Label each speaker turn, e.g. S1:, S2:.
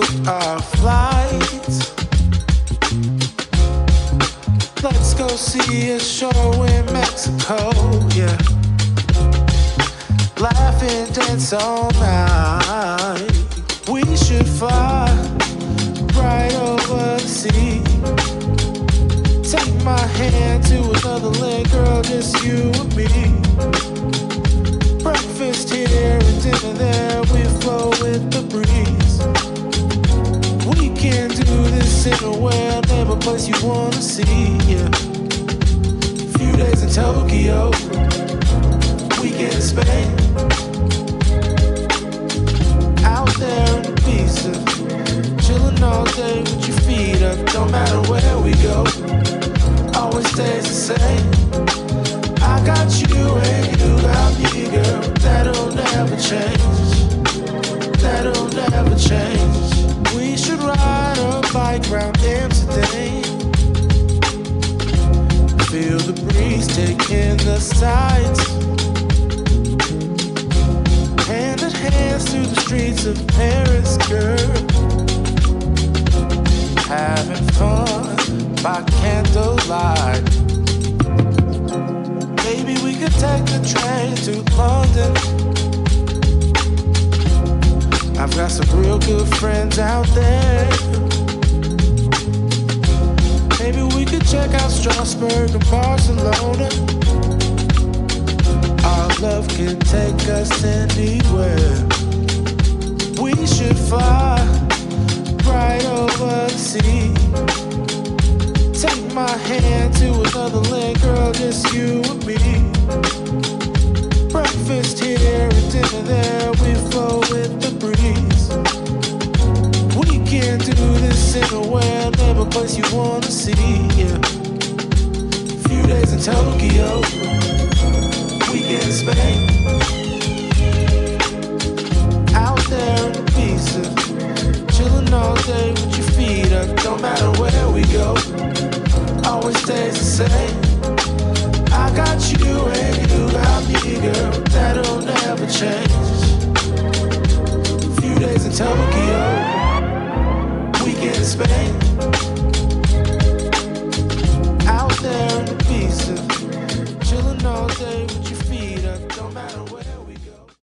S1: book our flights. Let's go see a show in Mexico, yeah. Laugh and dance all night. We should fly right over the sea. Take my hand to another land, girl, just you and me. Breakfast here and dinner there, we flow with the breeze. We can do this anywhere, name a place you wanna see, yeah. Few days in Tokyo, weekend in Spain. Out there in Ibiza, chillin' all day with your feet up. Don't matter where we go, always stays the same. I got you and you got me, girl. That'll never change. That'll never change. We should ride a bike round Amsterdam. Feel the breeze taking the sights. Hand in hand through the streets of Paris, girl. Having fun by candlelight. Maybe we could take the train to London. I've got some real good friends out there. Maybe we could check out Strasbourg and Barcelona. Our love can take us anywhere. We should fly right over the sea. Take my hand to another land, girl, just you and me. Breakfast here and dinner there, we flow with the breeze. We can do this anywhere, name a place you wanna see, yeah. Few days in Tokyo, weekend in Spain. Out there in Ibiza, chillin' all day with your feet up. Don't matter where we go, always stays the same. I got you and you got me, girl. That'll never change. Few days in Tokyo, weekend in Spain.